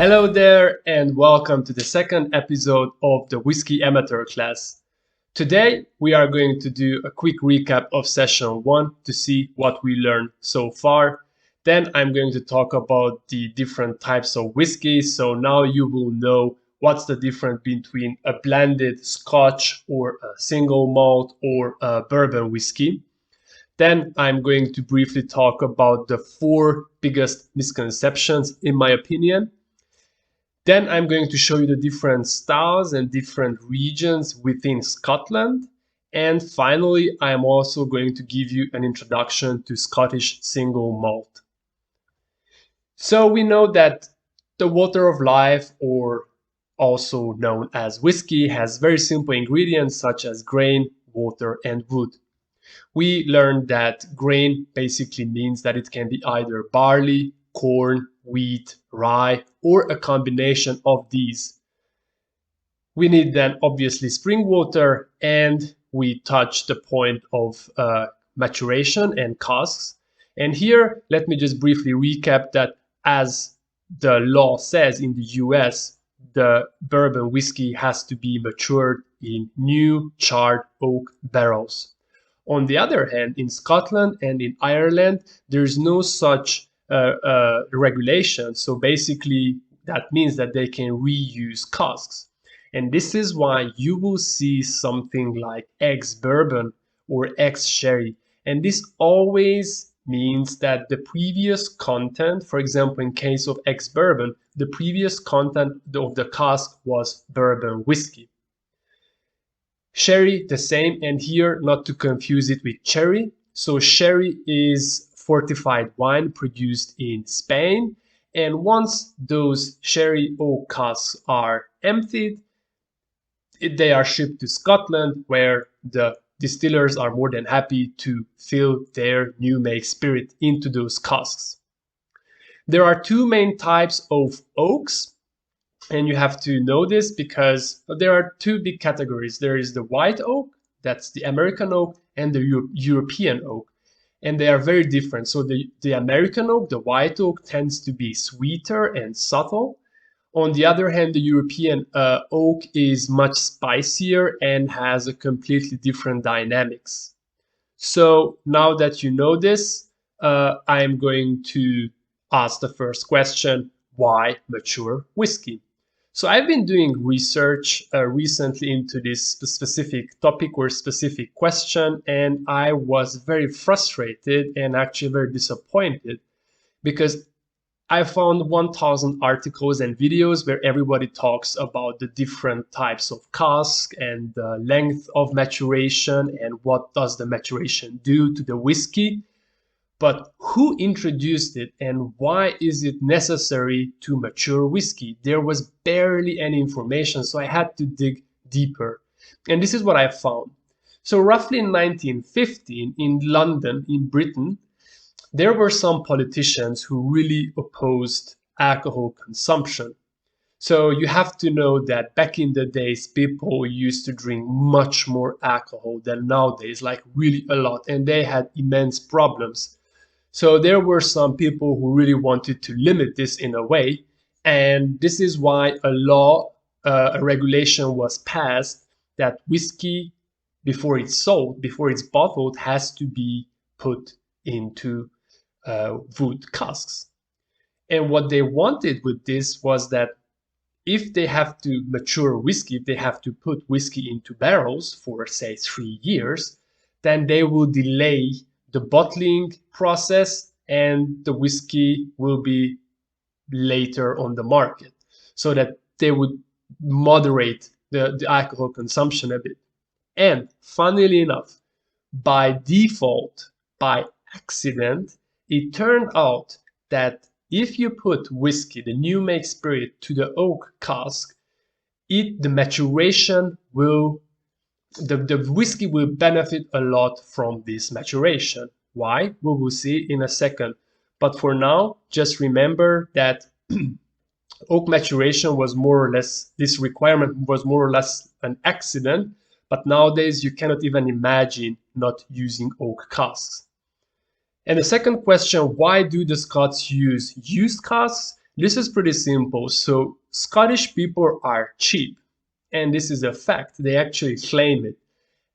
Hello there, and welcome to the second episode of the Whiskey Amateur class. Today, we are going to do a quick recap of session 1 to see what we learned so far. Then I'm going to talk about the different types of whiskey, so now you will know what's the difference between a blended Scotch or a single malt or a bourbon whiskey. Then I'm going to briefly talk about the 4 biggest misconceptions in my opinion. Then I'm going to show you the different styles and different regions within Scotland. And finally, I'm also going to give you an introduction to Scottish single malt. So we know that the water of life, or also known as whiskey, has very simple ingredients such as grain, water, and wood. We learned that grain basically means that it can be either barley, corn, wheat, rye, or a combination of these. We need then obviously spring water, and we touch the point of maturation and casks. And here, let me just briefly recap that as the law says in the US, the bourbon whiskey has to be matured in new charred oak barrels. On the other hand, in Scotland and in Ireland, there's no such regulation. So basically, that means that they can reuse casks. And this is why you will see something like ex-bourbon or ex-sherry. And this always means that the previous content, for example, in case of ex-bourbon, the previous content of the cask was bourbon whiskey. Sherry, the same, and here not to confuse it with sherry. So sherry is fortified wine produced in Spain, and once those sherry oak casks are emptied, they are shipped to Scotland, where the distillers are more than happy to fill their new make spirit into those casks. There are 2 main types of oaks, and you have to know this because there are 2 big categories. There is the white oak, that's the American oak, and the European oak. And they are very different. So the American oak, the white oak, tends to be sweeter and subtle. On the other hand, the European oak is much spicier and has a completely different dynamics. So now that you know this, I'm going to ask the first question: why mature whiskey? So I've been doing research recently into this specific topic or specific question, and I was very frustrated and actually very disappointed because I found 1,000 articles and videos where everybody talks about the different types of cask and the length of maturation and what does the maturation do to the whiskey. But who introduced it and why is it necessary to mature whiskey? There was barely any information, so I had to dig deeper. And this is what I found. So roughly in 1915 in London, in Britain, there were some politicians who really opposed alcohol consumption. So you have to know that back in the days, people used to drink much more alcohol than nowadays, like really a lot, and they had immense problems. So there were some people who really wanted to limit this in a way, and this is why a law, a regulation was passed that whiskey, before it's sold, before it's bottled, has to be put into wood casks. And what they wanted with this was that if they have to mature whiskey, if they have to put whiskey into barrels for, say, 3 years, then they will delay the bottling process and the whiskey will be later on the market, so that they would moderate the alcohol consumption a bit. And funnily enough, by default, by accident, it turned out that if you put whiskey, the new make spirit, to the oak cask, the maturation will the whiskey will benefit a lot from this maturation. Why? We will see in a second. But for now, just remember that oak maturation was more or less, this requirement was more or less an accident, but nowadays you cannot even imagine not using oak casks. And the second question, why do the Scots use used casks? This is pretty simple. So Scottish people are cheap, and this is a fact. They actually claim it,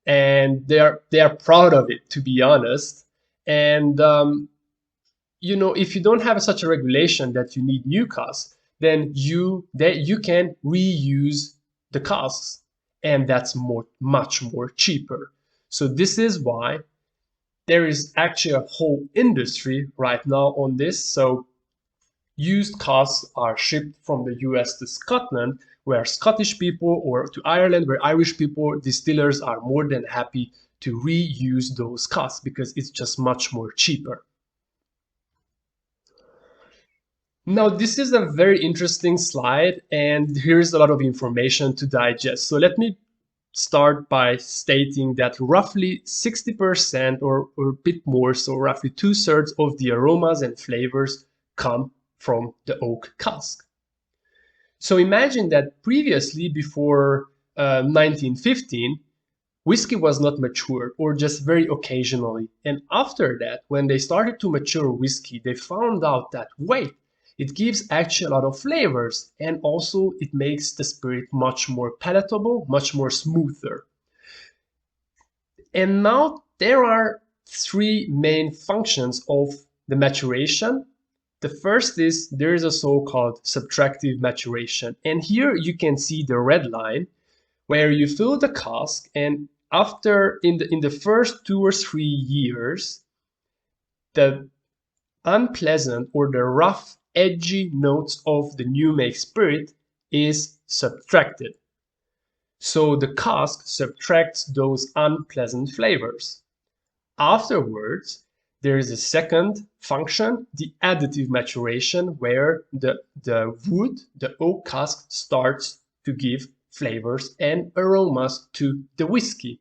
and they are proud of it, to be honest. And if you don't have such a regulation that you need new casks, then you can reuse the casks, and that's much more cheaper. So this is why there is actually a whole industry right now on this. So used casks are shipped from the US to Scotland, where Scottish people, or to Ireland, where Irish people, distillers are more than happy to reuse those casks because it's just much more cheaper. Now, this is a very interesting slide, and here's a lot of information to digest. So let me start by stating that roughly 60% or a bit more, so roughly 2/3 of the aromas and flavors come from the oak cask. So imagine that previously, before 1915, whiskey was not matured, or just very occasionally. And after that, when they started to mature whiskey, they found out that, wait, it gives actually a lot of flavors, and also it makes the spirit much more palatable, much more smoother. And now there are three main functions of the maturation. The first is there is a so-called subtractive maturation. And here you can see the red line where you fill the cask, and after in the first 2 or 3 years, the unpleasant or the rough, edgy notes of the new make spirit is subtracted. So the cask subtracts those unpleasant flavors. Afterwards, there is a second function, the additive maturation, where the wood, the oak cask, starts to give flavors and aromas to the whiskey.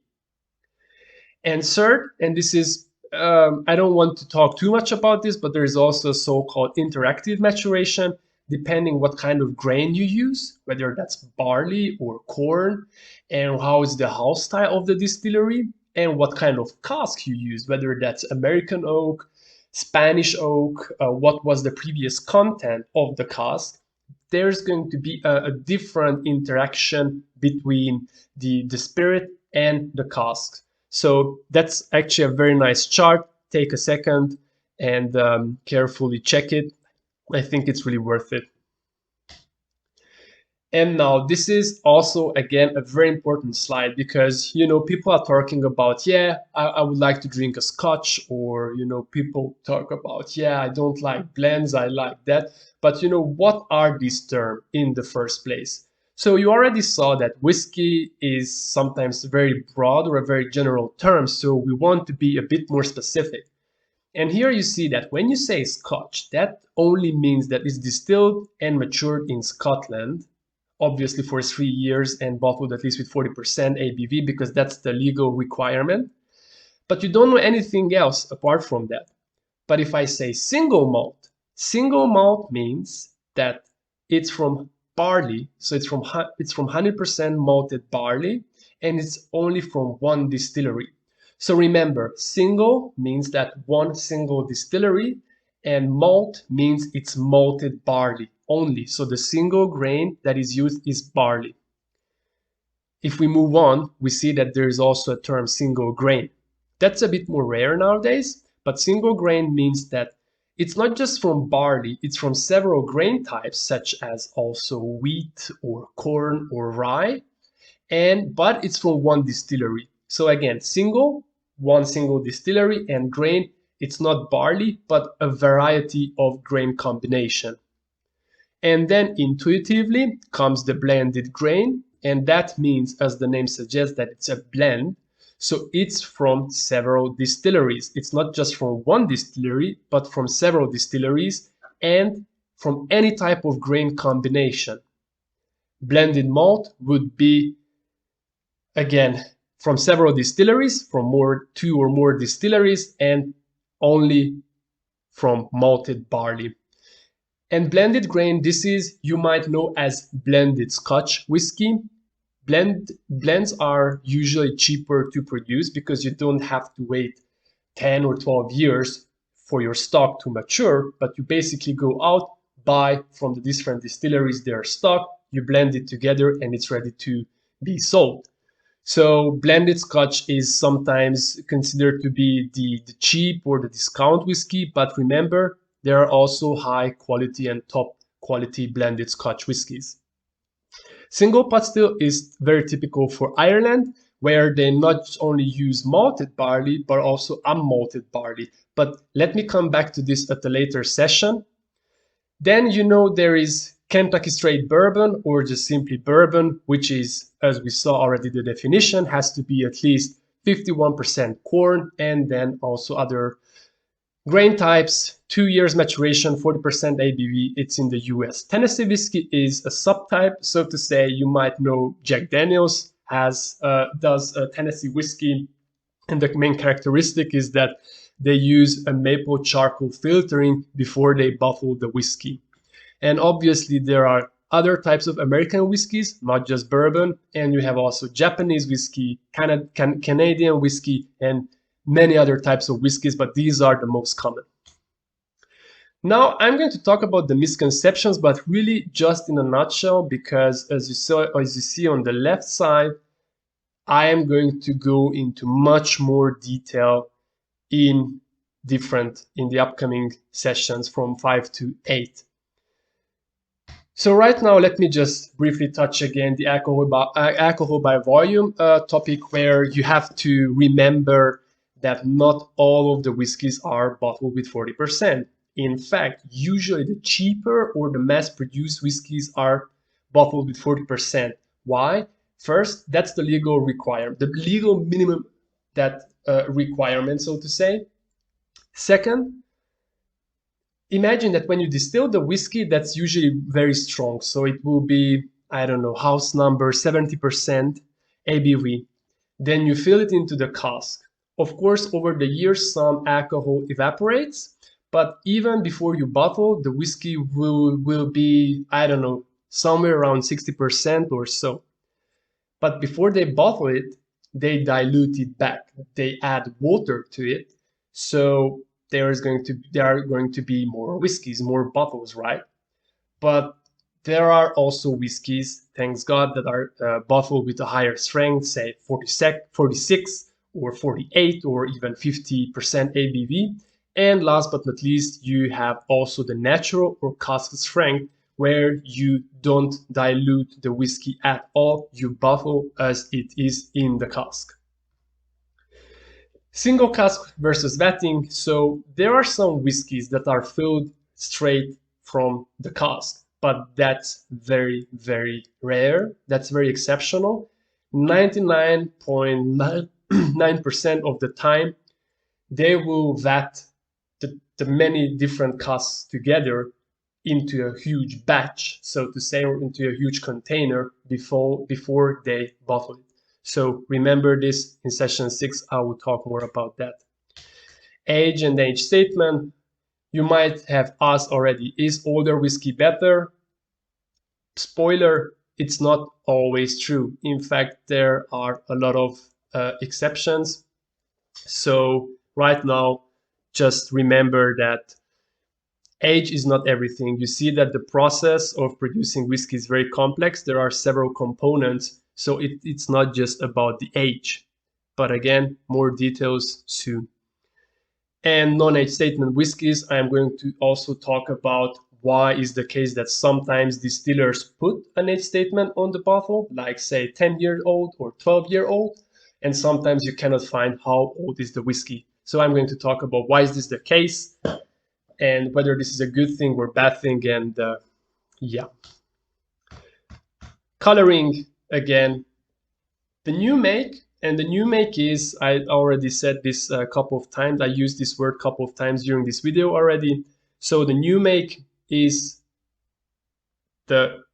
And third, and this is I don't want to talk too much about this, but there is also so-called interactive maturation, depending what kind of grain you use, whether that's barley or corn, and how is the house style of the distillery, and what kind of cask you use, whether that's American oak, Spanish oak, what was the previous content of the cask. There's going to be a different interaction between the spirit and the cask. So that's actually a very nice chart. Take a second and carefully check it. I think it's really worth it. And now this is also, again, a very important slide because, people are talking about, yeah, I would like to drink a scotch, or, people talk about, yeah, I don't like blends, I like that. But, what are these terms in the first place? So you already saw that whiskey is sometimes very broad or a very general term, so we want to be a bit more specific. And here you see that when you say scotch, that only means that it's distilled and matured in Scotland, obviously for 3 years and bottled at least with 40% ABV, because that's the legal requirement. But you don't know anything else apart from that. But if I say single malt means that it's from barley, so it's from 100% malted barley, and it's only from one distillery. So remember, single means that one single distillery, and malt means it's malted barley only. So the single grain that is used is barley. If we move on, we see that there is also a term single grain. That's a bit more rare nowadays, but single grain means that it's not just from barley, it's from several grain types, such as also wheat or corn or rye, but it's from one distillery. So again, one single distillery, and grain, it's not barley, but a variety of grain combination. And then intuitively comes the blended grain, and that means, as the name suggests, that it's a blend. So it's from several distilleries. It's not just from one distillery, but from several distilleries and from any type of grain combination. Blended malt would be, again, from several distilleries, from 2 or more distilleries, and only from malted barley. And blended grain, this is, you might know as blended Scotch whiskey. Blends are usually cheaper to produce because you don't have to wait 10 or 12 years for your stock to mature, but you basically go out, buy from the different distilleries their stock, you blend it together, and it's ready to be sold. So blended Scotch is sometimes considered to be the cheap or the discount whiskey, but remember, there are also high quality and top quality blended Scotch whiskies. Single pot still is very typical for Ireland, where they not only use malted barley, but also unmalted barley. But let me come back to this at a later session. Then there is Kentucky Straight Bourbon, or just simply bourbon, which is, as we saw already the definition, has to be at least 51% corn, and then also other grain types, 2 years maturation, 40% ABV. It's in the US. Tennessee whiskey is a subtype, so to say. You might know Jack Daniels does Tennessee whiskey, and the main characteristic is that they use a maple charcoal filtering before they bottle the whiskey. And obviously there are other types of American whiskeys, not just bourbon, and you have also Japanese whiskey, Canadian whiskey, and many other types of whiskeys, but these are the most common. Now I'm going to talk about the misconceptions, but really just in a nutshell, because as you see on the left side, I am going to go into much more detail in the upcoming sessions from 5 to 8. So right now, let me just briefly touch again the alcohol by volume topic, where you have to remember that not all of the whiskeys are bottled with 40%. In fact, usually the cheaper or the mass-produced whiskeys are bottled with 40%. Why? First, that's the legal requirement, the legal minimum requirement, so to say. Second, imagine that when you distill the whiskey, that's usually very strong. So it will be, I don't know, house number 70% ABV. Then you fill it into the cask. Of course, over the years, some alcohol evaporates, but even before you bottle, the whiskey will be, I don't know, somewhere around 60% or so. But before they bottle it, they dilute it back. They add water to it. So there are going to be more whiskeys, more bottles, right? But there are also whiskeys, thanks God, that are bottled with a higher strength, say 46 or 48 or even 50% ABV. And last but not least, you have also the natural or cask strength, where you don't dilute the whiskey at all. You bottle as it is in the cask. Single cask versus vatting. So there are some whiskeys that are filled straight from the cask, but that's very, very rare. That's very exceptional. 99.9% of the time, they will vat the many different casks together into a huge batch, so to say, or into a huge container before they bottle it. So remember this. In session 6, I will talk more about that. Age and age statement. You might have asked already, is older whiskey better? Spoiler, it's not always true. In fact, there are a lot of exceptions. So right now, just remember that age is not everything. You see that the process of producing whiskey is very complex. There are several components, so it's not just about the age. But again, more details soon. And non-age statement whiskeys, I'm going to also talk about why is the case that sometimes distillers put an age statement on the bottle, like say 10-year-old or 12-year-old, and sometimes you cannot find how old is the whiskey. So I'm going to talk about why is this the case, and whether this is a good thing or bad thing, and yeah. Coloring, again, the new make, and the new make is, I already said this a couple of times, I used this word a couple of times during this video already. So the new make is the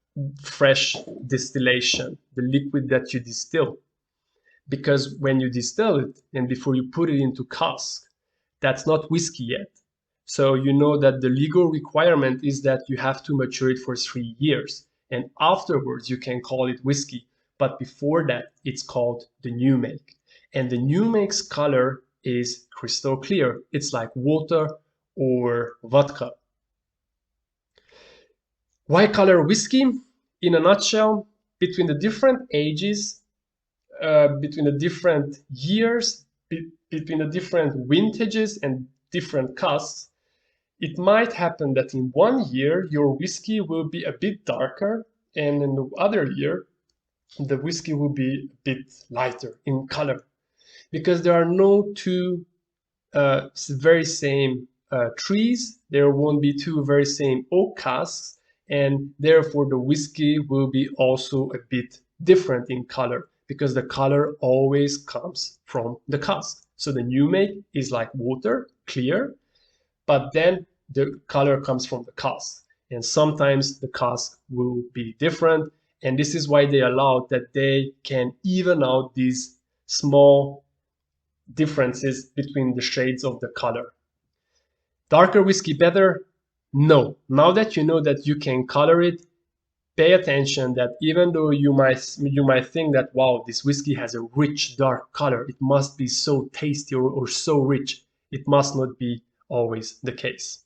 fresh distillation, the liquid that you distill. Because when you distill it and before you put it into cask, that's not whiskey yet. So you know that the legal requirement is that you have to mature it for 3 years. And afterwards, you can call it whiskey. But before that, it's called the new make. And the new make's color is crystal clear. It's like water or vodka. Why color whiskey? In a nutshell, between the different ages, between the different years, between the different vintages and different casks, it might happen that in one year your whiskey will be a bit darker, and in the other year the whiskey will be a bit lighter in color, because there are no two very same trees. There won't be two very same oak casks, and therefore the whiskey will be also a bit different in color, because the color always comes from the cask. So the new make is like water, clear, but then the color comes from the cask, and sometimes the cask will be different, and this is why they allowed that they can even out these small differences between the shades of the color. Darker whiskey better? No. Now that you know that you can color it, pay attention that even though you might think that, wow, this whiskey has a rich dark color, it must be so tasty or so rich. It must not be always the case.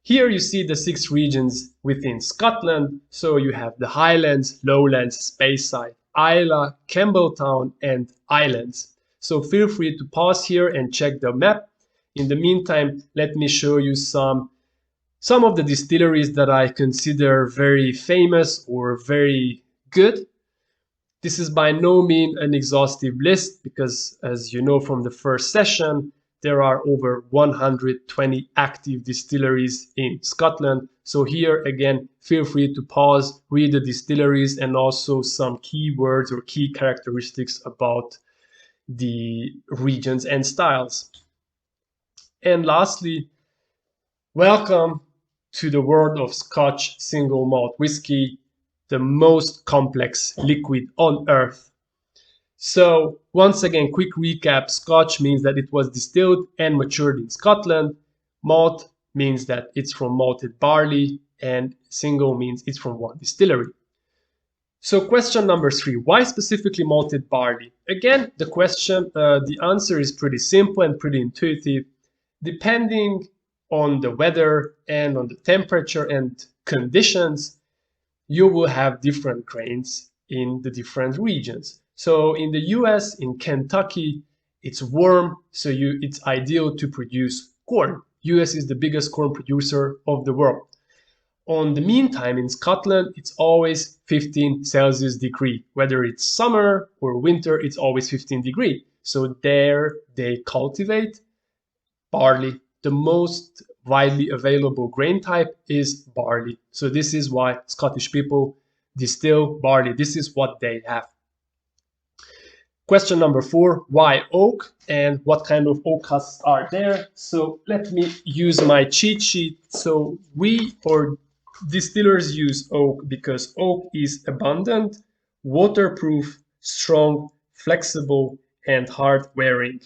Here you see the 6 regions within Scotland. So you have the Highlands, Lowlands, Speyside, Islay, Campbeltown and Islands. So feel free to pause here and check the map. In the meantime, let me show you some of the distilleries that I consider very famous or very good. This is by no means an exhaustive list, because as you know from the first session, there are over 120 active distilleries in Scotland. So here again, feel free to pause, read the distilleries and also some keywords or key characteristics about the regions and styles. And lastly, welcome to the world of Scotch single malt whiskey, the most complex liquid on earth. So once again, quick recap: Scotch means that it was distilled and matured in Scotland. Malt means that it's from malted barley, and single means it's from one distillery. So question number 3, why specifically malted barley? Again, the answer is pretty simple and pretty intuitive. Depending on the weather and on the temperature and conditions, you will have different grains in the different regions. So in the US, in Kentucky, it's warm, so it's ideal to produce corn. US is the biggest corn producer of the world. On the meantime, in Scotland, it's always 15 Celsius degree. Whether it's summer or winter, it's always 15 degree. So there they cultivate barley. The most widely available grain type is barley. So this is why Scottish people distill barley. This is what they have. Question number 4, why oak and what kind of oak casks are there? So let me use my cheat sheet. So distillers use oak because oak is abundant, waterproof, strong, flexible, and hard wearing.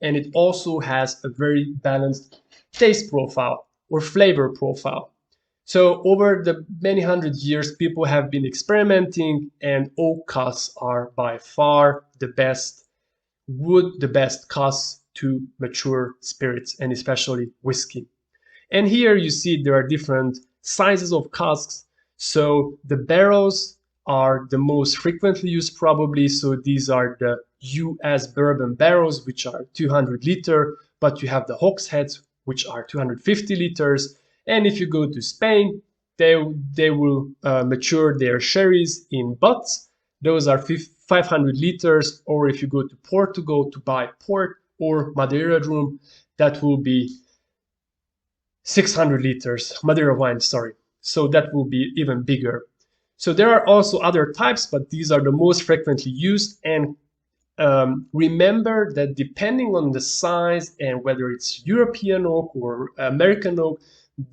And it also has a very balanced taste profile or flavor profile. So over the many hundred years, people have been experimenting, and oak casks are by far the best casks to mature spirits, and especially whiskey. And here you see there are different sizes of casks. So the barrels are the most frequently used probably. So these are the US bourbon barrels, which are 200 liter, but you have the hogsheads, which are 250 liters. And if you go to Spain, they will mature their sherries in butts. Those are 500 liters. Or if you go to Portugal to buy port or Madeira rum, that will be 600 liters, Madeira wine, sorry. So that will be even bigger. So there are also other types, but these are the most frequently used. And remember that depending on the size and whether it's European oak or American oak,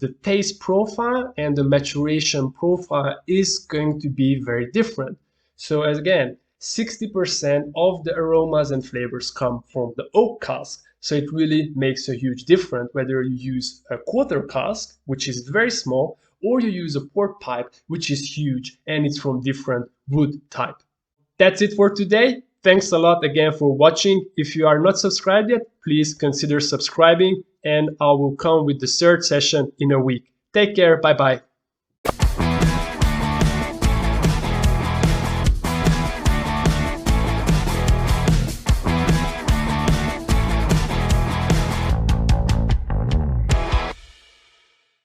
the taste profile and the maturation profile is going to be very different. So as again, 60% of the aromas and flavors come from the oak cask. So it really makes a huge difference whether you use a quarter cask, which is very small, or you use a port pipe, which is huge and it's from different wood type. That's it for today. Thanks a lot again for watching. If you are not subscribed yet, please consider subscribing, and I will come with the third session in a week. Take care. Bye bye.